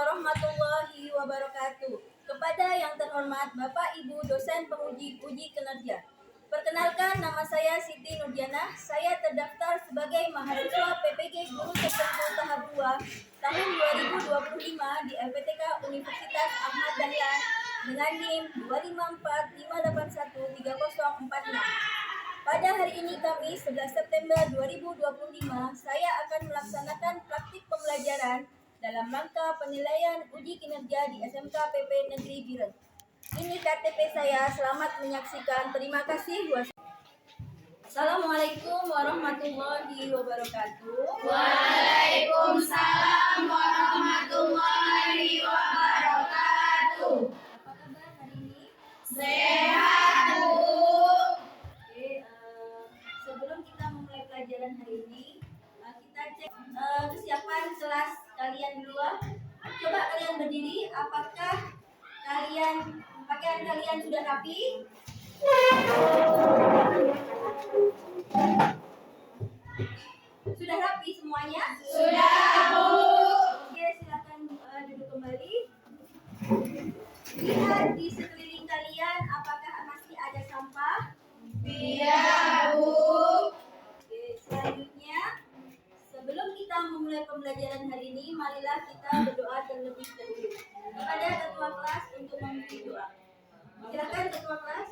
warahmatullahi wabarakatuh. Kepada yang terhormat Bapak Ibu dosen penguji uji kinerja. Perkenalkan, nama saya Siti Nurdiana. Saya terdaftar sebagai mahasiswa PPG Guru Tertentu tahap 2 tahun 2025 di LPTK Universitas Ahmad Dahlan dengan NIM 254581304. Pada hari ini Kamis 11 September 2025, saya akan melaksanakan praktik pembelajaran dalam rangka penilaian uji kinerja di SMK PP Negeri Biren. Ini KTP saya, selamat menyaksikan. Terima kasih. Assalamualaikum warahmatullahi wabarakatuh. Waalaikumsalam warahmatullahi wabarakatuh. Apa kabar hari ini? Sehat, Bu. Oke, sebelum kita memulai pelajaran hari ini, kita cek kesiapan kelas kalian dulu. Coba kalian berdiri. Apakah pakaian kalian sudah rapi? Sudah rapi semuanya? Sudah, Bu. Oke, silakan duduk kembali. Lihat di sekeliling kalian, apakah masih ada sampah? Tidak, Bu. Oke, selanjutnya, sebelum kita memulai pembelajaran hari ini, marilah kita berdoa terlebih dahulu kepada ketua kelas untuk memberi doa. Silakan ketua kelas.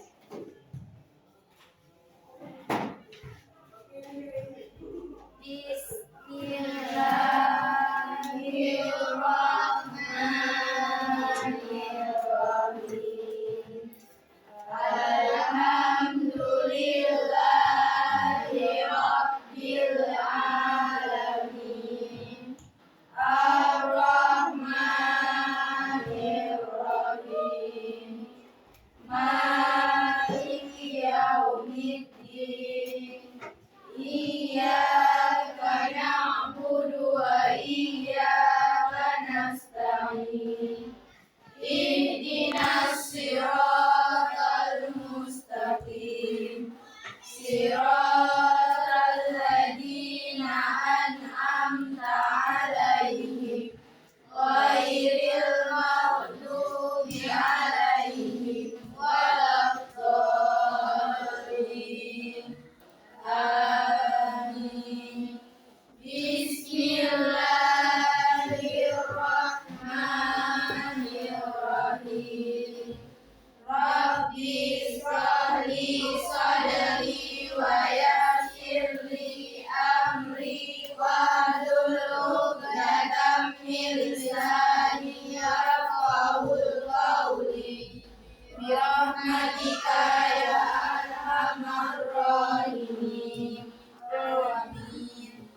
Bismillahirrahmanirrahim. Alhamdulillahi Rabbil alamin. Ar-Rahmanir-Rahim. Maliki yaumiddin. Iyyaka na'budu wa iyyaka nasta'in. Ihdinas siratal mustaqim. Siratal ladzina an'amta 'alaihim ghairil maghdubi 'alaihim waladdallin. Amin. Bismillahirrahmanirrahim. Rabbi ishrah li sadri wa yassir li amri wahlul 'uqdatam min lisani yafqahul qawli. Birahmatika ya arhamar rahimin. Amin.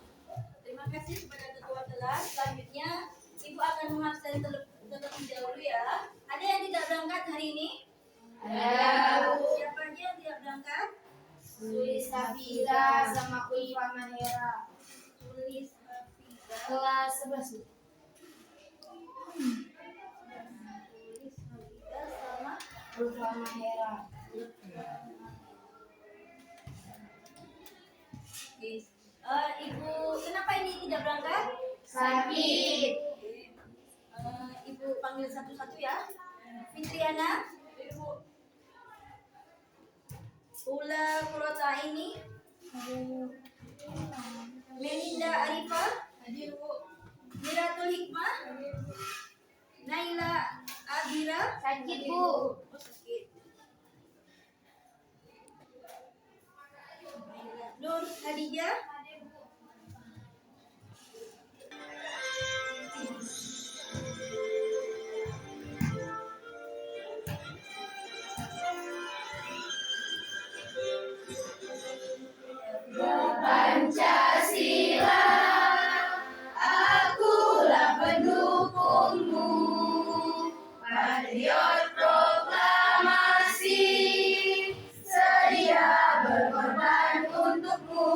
Terima kasih kepada ketua kelas. Selanjutnya, Ibu akan mengabsen terlebih dahulu ya. Ada yang tidak berangkat hari ini? Ada, Bu. Siapa aja yang tidak berangkat? Sulis Hafiza sama Kulfa Mahera. Tulis Hafiza. Kelas 11, Bu. Tulis Hafiza sama Kulfa Mahera. Oke. Ibu, kenapa ini tidak berangkat? Sakit. Ibu panggil satu-satu ya. Fitriana, Ula Kurota ini, Melinda Arifah, Miratul Hikmah, Naila Abira. Sakit, Bu. Sakit. Nur Khadijah. Pancasila, akulah pendukungmu. Patriot proklamasi, sedia berkorban untukmu.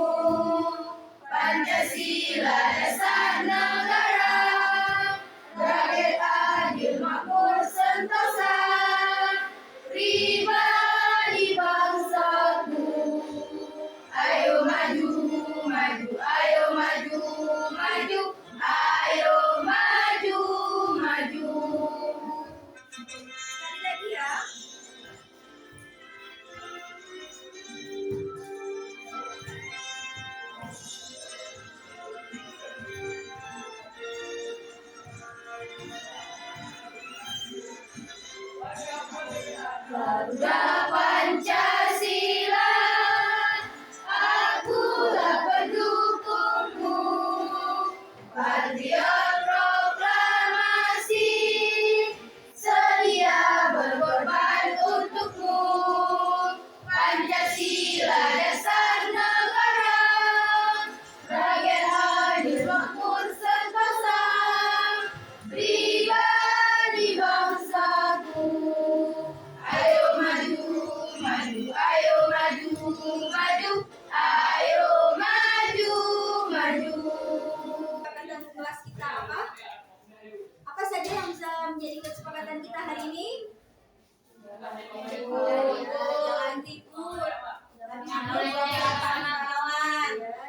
Jangan ribut.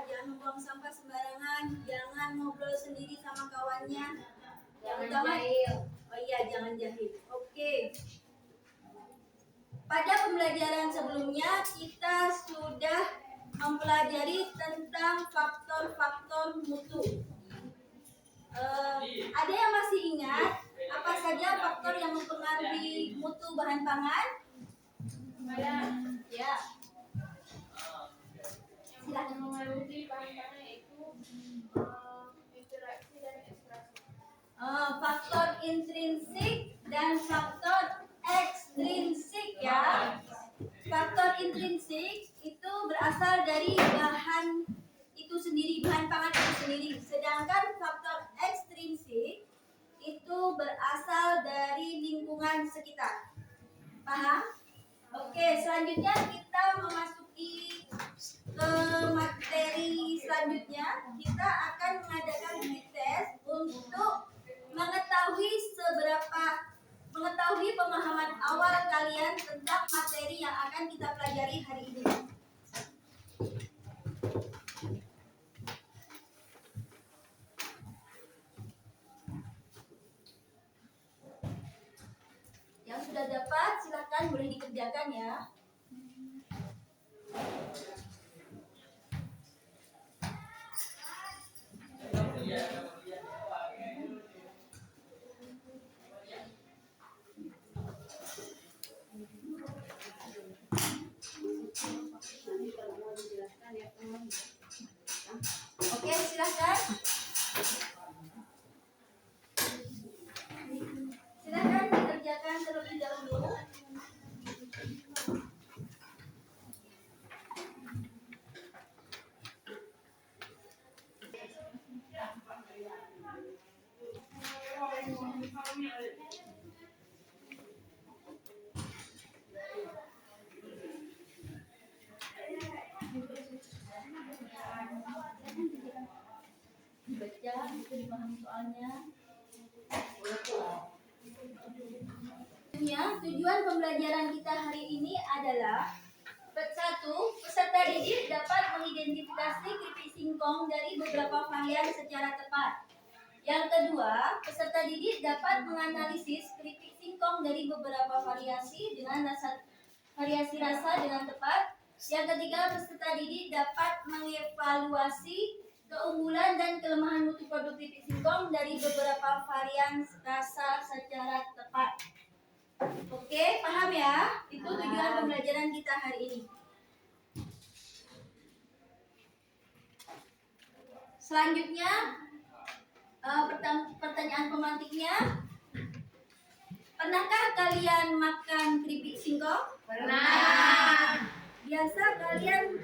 Jangan membuang sampah sembarangan. Jangan ngobrol sendiri sama kawannya. Terutama, oh iya, jangan jahil. Oke. Pada pembelajaran sebelumnya kita sudah mempelajari tentang faktor-faktor mutu. Ada yang masih ingat apa saja faktor yang mempengaruhi mutu bahan pangan? Ya. Yang mempengaruhi bahan pangan yaitu interaksi dan ekstraksi. Faktor intrinsik dan faktor ekstrinsik ya. Faktor intrinsik itu berasal dari bahan itu sendiri, bahan pangan itu sendiri. Sedangkan faktor ekstrinsik itu berasal dari lingkungan sekitar. Paham? Oke, selanjutnya kita memasuki ke materi selanjutnya. Kita akan mengadakan tes untuk mengetahui pemahaman awal kalian tentang materi yang akan kita pelajari hari ini. Yang sudah dapat silakan boleh dikerjakan ya. Oke, silakan. Silakan dikerjakan terlebih dahulu. Dibaca, itu dipahami soalnya. Tujuan pembelajaran kita hari ini adalah: 1. Peserta didik dapat mengidentifikasi keripik singkong dari beberapa varian secara tepat. Yang kedua, peserta didik dapat menganalisis keripik singkong dari beberapa variasi rasa dengan tepat. Yang ketiga, peserta didik dapat mengevaluasi keunggulan dan kelemahan mutu produk keripik singkong dari beberapa varian rasa secara tepat. Oke, paham ya? Itu tujuan pembelajaran kita hari ini. Selanjutnya, pertanyaan pemantiknya. Pernahkah kalian makan keripik singkong? Pernah. Biasa kalian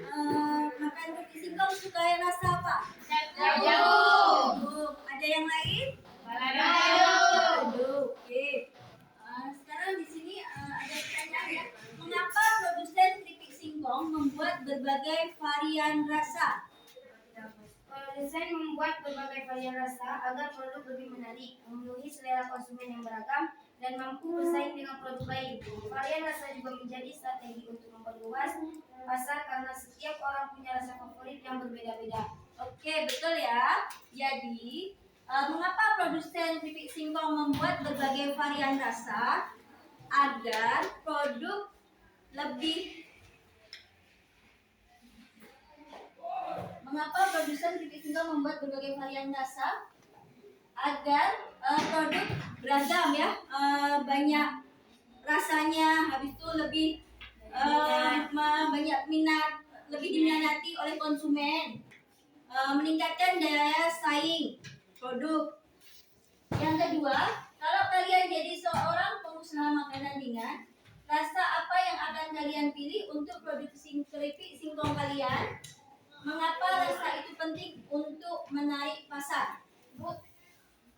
makan keripik singkong suka yang rasa apa? Jauh. Ada yang lain? Balado. Oke. Sekarang di sini ada pertanyaan ya. Mengapa produsen keripik singkong membuat berbagai varian rasa? Produsen membuat berbagai varian rasa agar produk lebih menarik, memenuhi selera konsumen yang beragam, dan mampu bersaing dengan produk lain. Varian rasa juga menjadi strategi untuk memperluas pasar karena setiap orang punya rasa favorit yang berbeda-beda. Oke, betul ya. Jadi, mengapa produsen keripik singkong membuat berbagai varian rasa? Agar produk lebih Mengapa produsen keripik singkong membuat berbagai varian rasa? Agar produk beragam ya, banyak rasanya, habis itu lebih banyak minat, lebih diminati oleh konsumen, meningkatkan daya saing produk. Yang kedua, kalau kalian jadi seorang pengusaha makanan ringan, rasa apa yang akan kalian pilih untuk produksi keripik singkong kalian? Mengapa rasa itu penting untuk menarik pasar? Bu,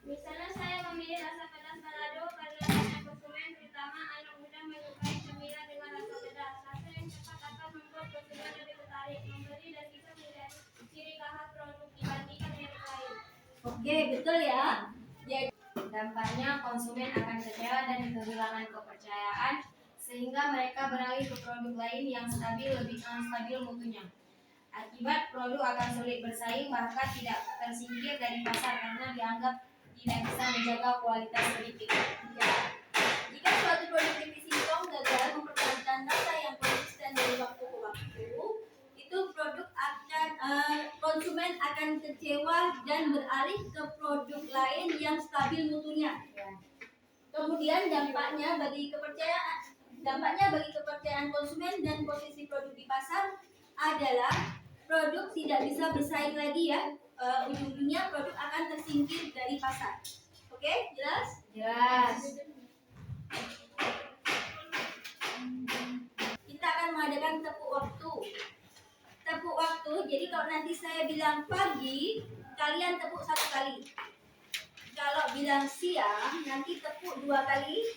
Misalnya saya memilih rasa pedas balado karena banyak konsumen, terutama anak muda, menyukai cemilan dengan rasa pedas. Rasa yang cepat akan membuat konsumen lebih tertarik membeli dan bisa melihat ciri khas produk dibandingkan merek lain. Oke, betul ya. Jadi, Dampaknya konsumen akan kecewa dan kehilangan kepercayaan sehingga mereka beralih ke produk lain yang lebih stabil mutunya. Akibat produk akan sulit bersaing, bahkan tidak tersingkir dari pasar karena dianggap tidak bisa menjaga kualitas politik. Ya. Jika suatu produk TV singkong gagal mempertahankan rasa yang konsisten dari waktu ke waktu, itu produk akan konsumen akan kecewa dan beralih ke produk lain yang stabil mutunya. Kemudian dampaknya bagi kepercayaan konsumen dan posisi produk di pasar adalah produk tidak bisa bersaing lagi ya. Ujung-ujungnya produk akan tersingkir dari pasar. Oke, jelas? Jelas. Kita akan mengadakan tepuk waktu. Tepuk waktu, jadi kalau nanti saya bilang pagi, kalian tepuk 1 kali. Kalau bilang siang, nanti tepuk 2 kali.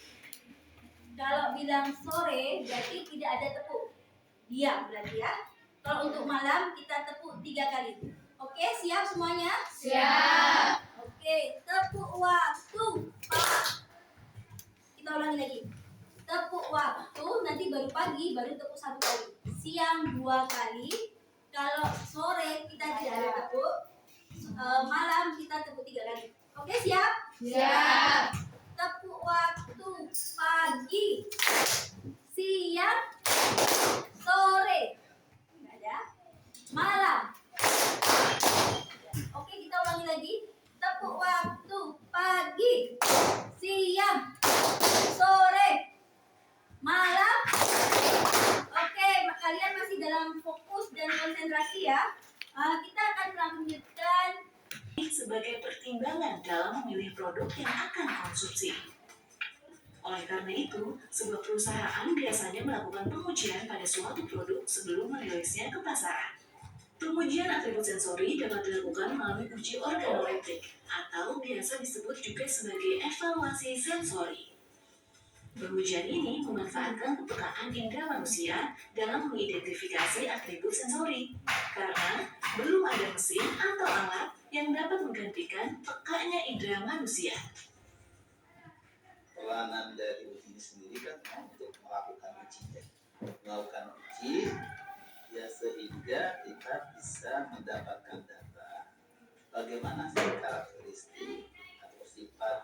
Kalau bilang sore, berarti tidak ada tepuk. Diam berarti ya. Kalau untuk malam, kita tepuk 3 kali. Oke, siap semuanya? Siap. Oke, tepuk waktu. Kita ulangi lagi. Tepuk waktu, nanti baru pagi, baru tepuk 1 kali. Siang 2 kali. Kalau sore kita tidak ada tepuk. Malam kita tepuk 3 kali. Oke, siap? Siap. Tepuk waktu pagi, siang, sore, nggak ada, malam. Oke, kita ulangi lagi. Tepuk waktu pagi, siang, sore, malam. Oke, kalian masih dalam fokus dan konsentrasi ya. Kita akan melanjutkan sebagai pertimbangan dalam memilih produk yang akan konsumsi. Oleh karena itu, sebuah perusahaan biasanya melakukan pengujian pada suatu produk sebelum merilisnya ke pasaran. Pengujian atribut sensori dapat dilakukan melalui uji organoleptik atau biasa disebut juga sebagai evaluasi sensori. Pengujian ini memanfaatkan kepekaan indera manusia dalam mengidentifikasi atribut sensori, karena belum ada mesin atau alat yang dapat menggantikan pekanya indera manusia. Peranan dari uji ini sendiri kan untuk melakukan uji ya, sehingga kita bisa mendapatkan data bagaimana sih karakteristik atau sifat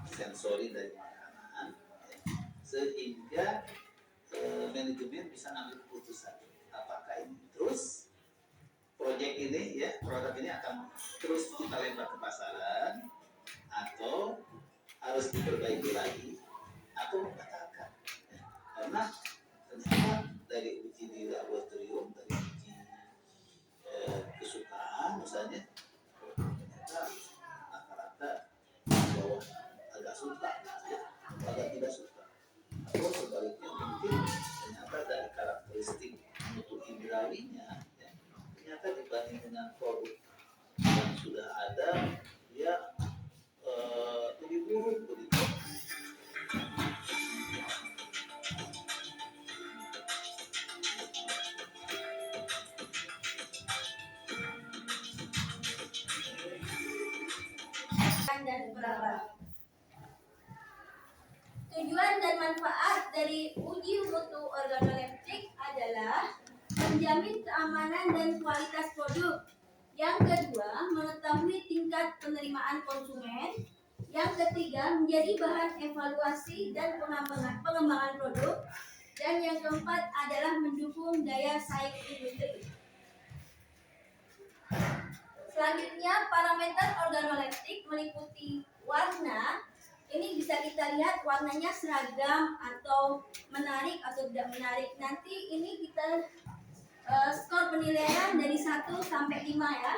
sensori dari makanan ya, sehingga manajemen bisa ambil keputusan apakah ini terus produk ini akan terus kita lempar ke pasaran atau harus diperbaiki lagi atau membatalkan ya. Karena ternyata dari uji di laboratorium, dari uji kesukaan misalnya, ternyata rata-rata bahwa agak suka ya, agak tidak suka, atau sebaliknya mungkin ternyata dari karakteristik untuk indrawinya ya, ternyata dibanding dengan produk yang sudah ada dia lebih buruk begitu. dan berapa. Tujuan dan manfaat dari uji mutu organoleptik adalah menjamin keamanan dan kualitas produk. Yang kedua, mengetahui tingkat penerimaan konsumen. Yang ketiga, menjadi bahan evaluasi dan pengembangan produk. Dan yang keempat adalah mendukung daya saing industri. Selanjutnya, parameter organoleptik meliputi warna. Ini bisa kita lihat warnanya seragam atau menarik atau tidak menarik. Nanti ini kita skor penilaian dari 1 sampai 5 ya.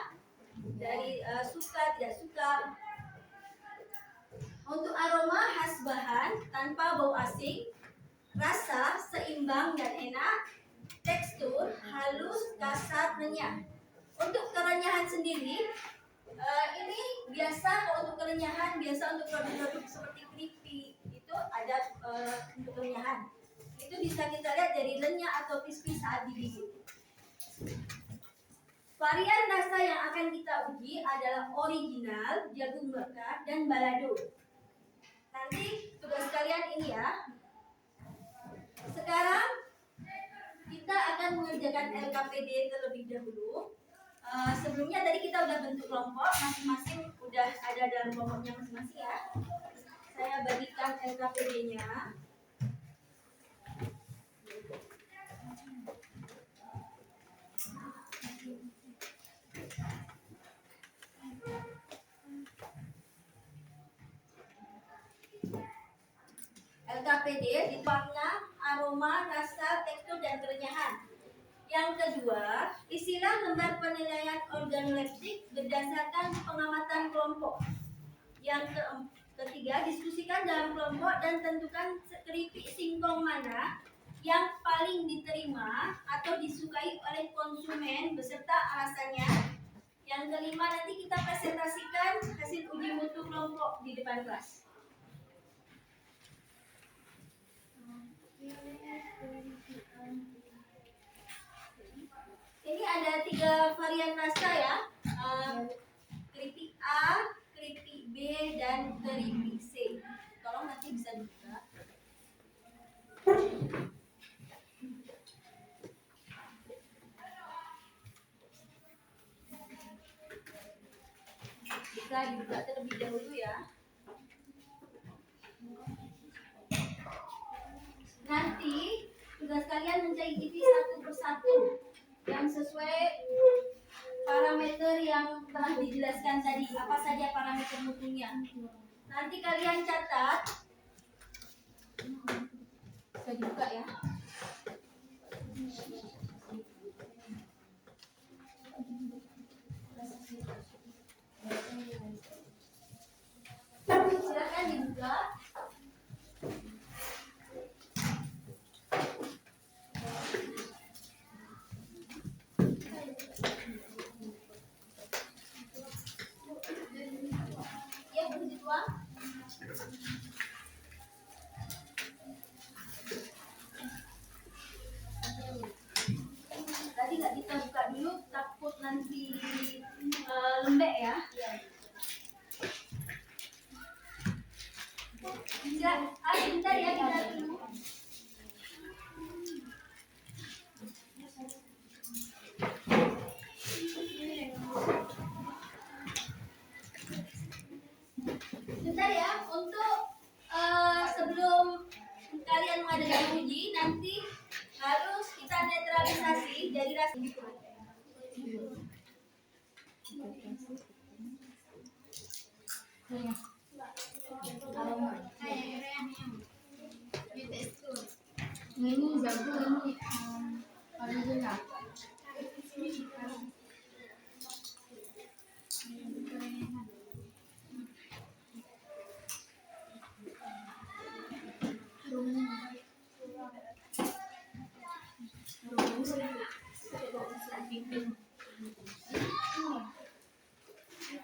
Dari suka, tidak suka. Untuk aroma khas bahan tanpa bau asing, rasa seimbang dan enak, tekstur halus, kasar, renyah. Untuk kerenyahan sendiri, ini biasa kalau untuk kerenyahan, biasa untuk produk-produk seperti crispy itu ada untuk kerenyahan. Itu bisa kita lihat dari renyah atau crispy saat digigit. Varian rasa yang akan kita uji adalah original, jagung bakar, dan balado. Nanti tugas kalian ini ya. sekarang kita akan mengerjakan LKPD terlebih dahulu. Sebelumnya tadi kita udah bentuk kelompok, masing-masing udah ada dalam kelompoknya masing-masing ya. Saya bagikan LKPD-nya. LKPD di warna, aroma, rasa, tekstur, dan kerenyahan. Yang kedua, istilah lembar penilaian organoleptik berdasarkan pengamatan kelompok. Yang ketiga, diskusikan dalam kelompok dan tentukan keripik singkong mana yang paling diterima atau disukai oleh konsumen beserta alasannya. Yang kelima, nanti kita presentasikan hasil uji mutu kelompok di depan kelas. Ini ada 3 varian rasa ya, keripik A, keripik B, dan keripik C. Tolong nanti bisa dibuka. Bisa dibuka terlebih dahulu ya. Nanti tugas kalian mencicipi satu persatu yang sesuai parameter yang telah dijelaskan tadi. Apa saja parameter mutunya? Nanti kalian catat. Bisa dibuka ya. Silakan dibuka. Ya, Bu Siswa. Tadi nggak kita buka dulu, takut nanti lembek ya. Bentar ya, kita dulu. Bentar ya, untuk sebelum kalian mengadakan uji, nanti harus kita netralisasi dari rasa gitu. Ini jago ini original.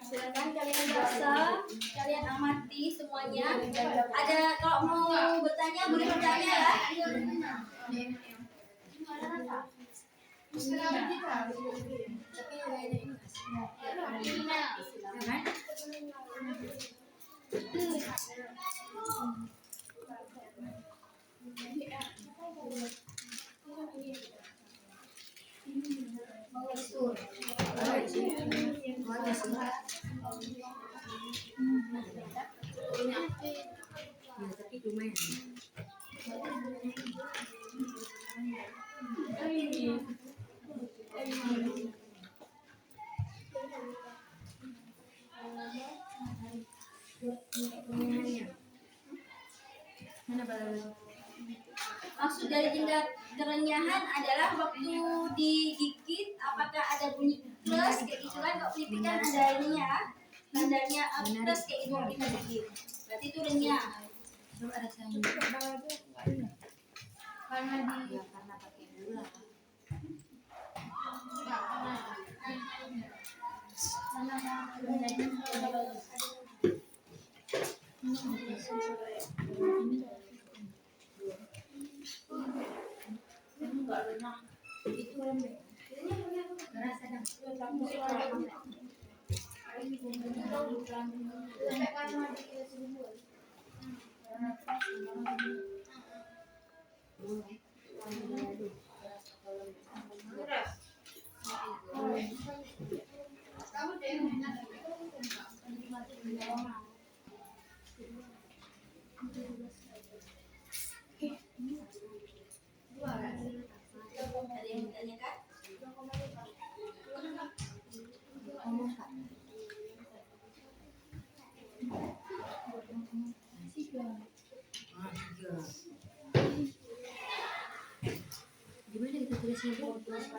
Silakan kalian baca, kalian amati semuanya. Ada kalau mau bertanya boleh bertanya ya. Tapi lumayan. Maksud dari tingkat kerenyahan adalah waktu digigit apakah ada bunyi plus kayak gitu kan, kalau keripik kan ada ininya tandanya plus kayak gitu kita gigit, berarti itu renyah. Belum ada sayur. Karena pakai gula. Ada yang ditanyakan? Gimana kita tulisnya? Apa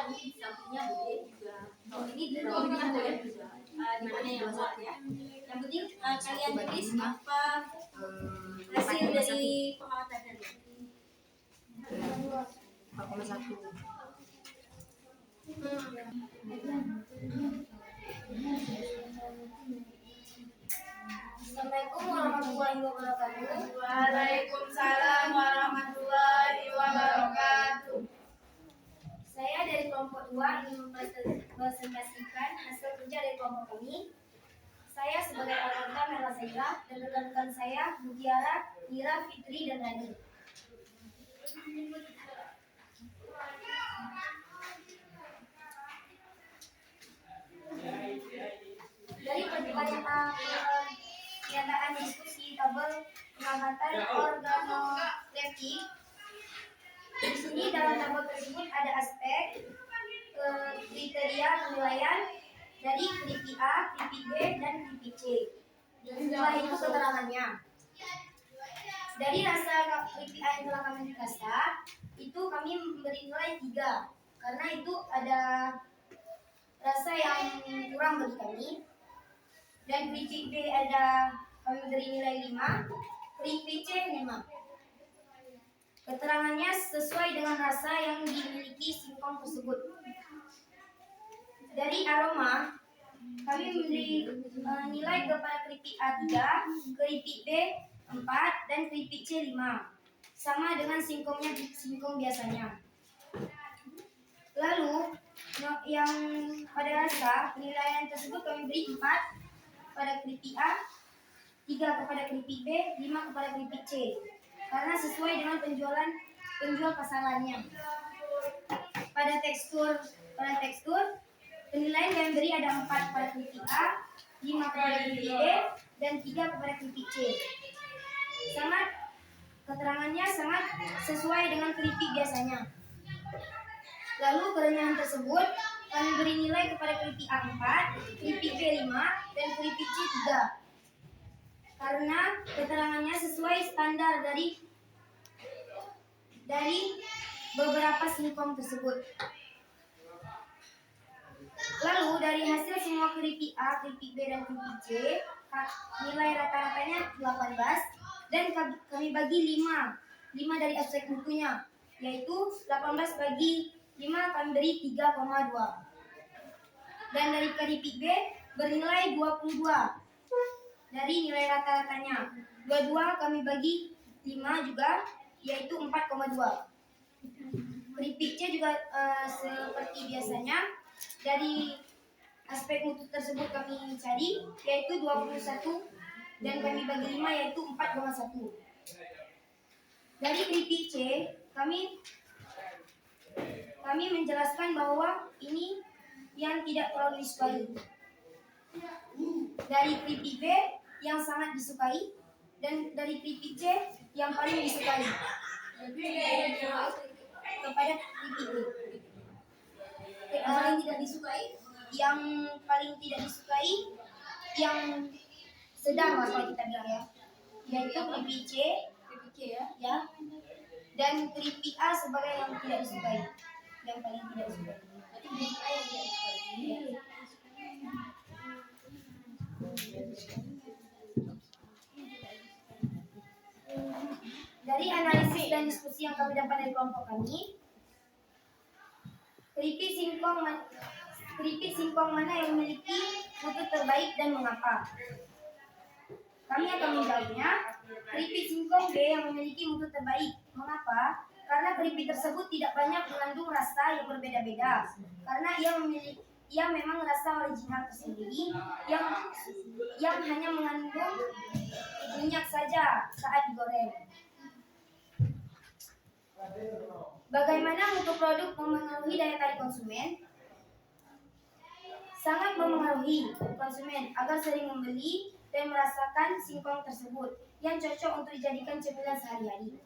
di sampingnya boleh juga. Oh ini di bawahnya boleh juga. Di mana yang buat ya? Yang penting kalian tulis apa hasil dari pengamatan kalian. 4,1. Assalamualaikum warahmatullahi wabarakatuh. Waalaikumsalam warahmatullahi wabarakatuh. Saya dari kelompok 2 ingin mempresentasikan hasil kerja dari kelompok kami. Saya sebagai anggota Merah Saira dan rekan-rekan saya Mutiara, Nira, Fitri, dan Rani. Dari pernyataan diskusi tabel pengamatan organoleptik, di sini dalam tabel tersebut ada aspek kriteria penilaian dari kripik A, kripik B, dan kripik C. Setelah itu keterangannya. Dari rasa kripik A yang telah kami rasa, itu kami memberi nilai 3 karena itu ada rasa yang kurang bagi kami. Dan kripik B ada kami beri nilai 5, kripik C 5. Keterangannya sesuai dengan rasa yang dimiliki singkong tersebut. Dari aroma, kami memberi nilai kepada kripik A 3, kripik B 4, dan kripik C 5. Sama dengan singkong biasanya. Lalu, yang pada rasa, penilaian tersebut kami beri 4 pada kripik A, 3 kepada kripik B, 5 kepada kripik C. Karena sesuai dengan penjual pasarannya. Pada tekstur penilaian yang beri ada 4 pada kripik A, 5 kepada kripik B, dan 3 kepada kripik C. Keterangannya sangat sesuai dengan kripik biasanya. Lalu kerenyahan tersebut kami beri nilai kepada kripik A 4, kripik B 5, dan kripik C 3. Karena keterangannya sesuai standar dari beberapa singkong tersebut. Lalu dari hasil semua kripik A, kripik B, dan kripik C, nilai rata-ratanya 18 dan kami bagi 5 dari aspek mutunya, yaitu 18 bagi 5 kami beri 3,2. Dan dari kripik B bernilai 22 dari nilai rata-ratanya. 22 kami bagi 5 juga, yaitu 4,2. Kripik C juga seperti biasanya. Dari aspek mutu tersebut kami cari, yaitu 21, dan kami bagi 5, yaitu 4,1. Dari kripik C, kami menjelaskan bahwa ini yang tidak terlalu disukai. Dari kripik B yang sangat disukai, dan dari kripik C yang paling disukai. Kepada kripik B. Paling tidak disukai? Yang paling tidak disukai, yang sedang lah kalau kita bilang ya, yaitu kripik C ya, dan kripik A sebagai yang tidak disukai, yang paling tidak disukai. Berarti kripik A yang tidak disukai. Dari analisis dan diskusi yang kami dapat dari kelompok kami, kripik singkong mana yang memiliki mutu terbaik dan mengapa? Kami akan menjawabnya, kripik singkong B yang memiliki mutu terbaik. Mengapa? Karena kripik tersebut tidak banyak mengandung rasa yang berbeda-beda. Karena ia memang rasa original tersendiri yang hanya mengandung minyak saja saat digoreng. Bagaimana mutu produk memengaruhi daya tarik konsumen? Sangat memengaruhi konsumen agar sering membeli dan merasakan singkong tersebut yang cocok untuk dijadikan cemilan sehari-hari.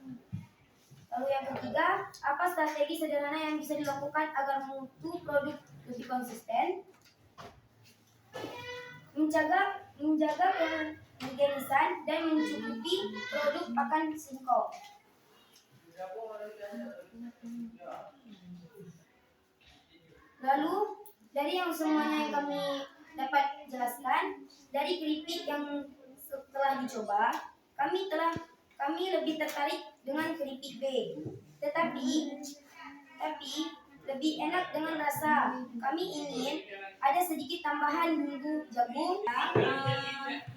Lalu yang ketiga, apa strategi sederhana yang bisa dilakukan agar mutu produk lebih konsisten? Menjaga kehigienisan dan mencukupi produk pakan singkong. Lalu dari yang semuanya yang kami dapat jelaskan, dari keripik yang setelah dicoba, kami lebih tertarik dengan keripik B. Tetapi lebih enak dengan rasa. Kami ingin ada sedikit tambahan bumbu jagung.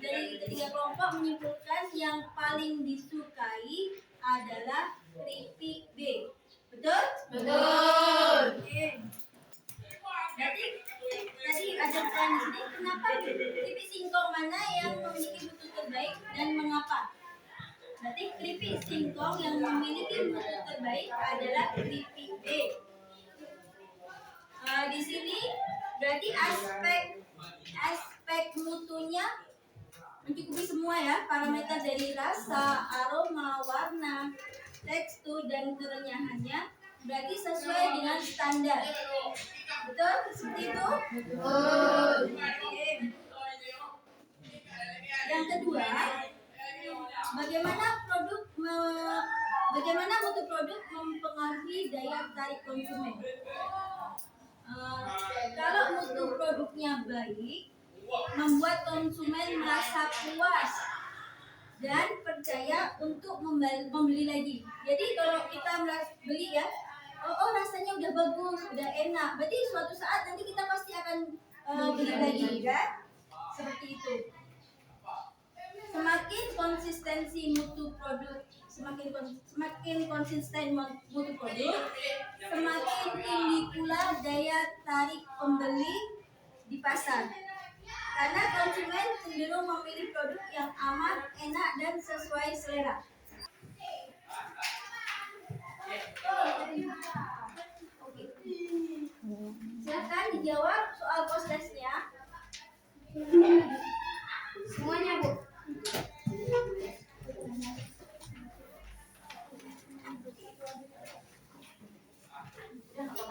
Dari ketiga kelompok menyimpulkan yang paling disukai adalah keripik B. Betul? Betul. Oke. Jadi tadi ada pertanyaan di sini, kenapa keripik singkong mana yang memiliki mutu terbaik dan mengapa? Berarti keripik singkong yang memiliki mutu terbaik adalah keripik B. Di sini berarti aspek mutunya mencukupi semua ya, parameter dari rasa, aroma, warna, tekstur dan kerenyahannya berarti sesuai dengan standar. Betul? Seperti itu? Betul. Oke. Yang kedua, bagaimana mutu produk mempengaruhi daya tarik konsumen? Kalau mutu produknya baik, membuat konsumen merasa puas dan percaya untuk membeli lagi. Jadi kalau kita beli ya, oh rasanya udah bagus, udah enak, berarti suatu saat nanti kita pasti akan beli lagi, kan? Seperti itu. Semakin konsisten mutu produk, semakin konsisten mutu produk, semakin tinggi pula daya tarik pembeli di pasar. Karena konsumen cenderung memilih produk yang aman, enak, dan sesuai selera. Oke. Silakan dijawab soal prosesnya. Semuanya, Bu.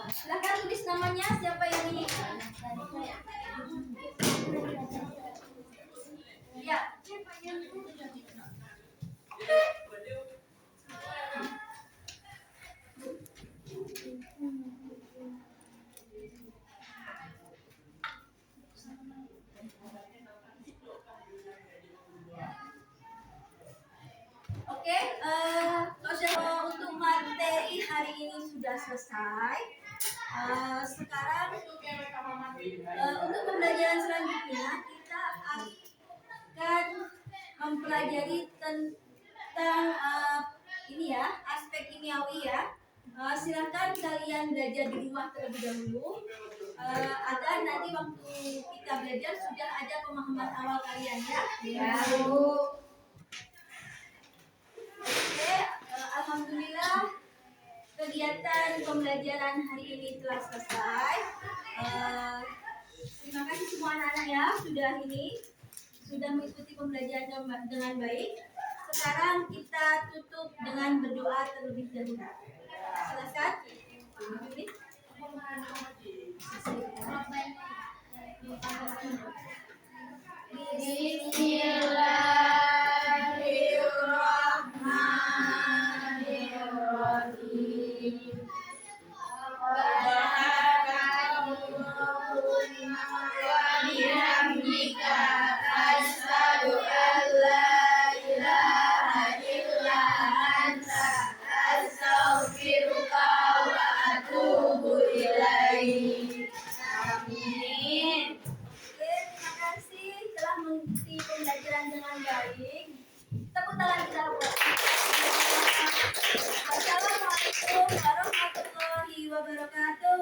Silakan tulis namanya, siapa yang ini? Ya. Oke, untuk materi hari ini sudah selesai. Sekarang untuk pembelajaran selanjutnya kita akan mempelajari tentang ini ya, aspek kimiawi ya. Silakan kalian belajar di rumah terlebih dahulu agar nanti waktu kita belajar sudah ada pemahaman awal kalian ya. Ya, Bu. Oke, alhamdulillah kegiatan pembelajaran hari ini telah selesai. Terima kasih semua anak-anak ya sudah mengikuti pembelajaran dengan baik. Sekarang kita tutup dengan berdoa terlebih dahulu. Silakan. Bismillahirrahmanirrahim. Bihamdika asyhadu an la ilaha illa anta astaghfiruka wa atubu ilaik. Amin. Oke, terima kasih telah mengikuti pembelajaran dengan baik. Tepuk tangan kita buat. Assalamualaikum warahmatullahi wabarakatuh.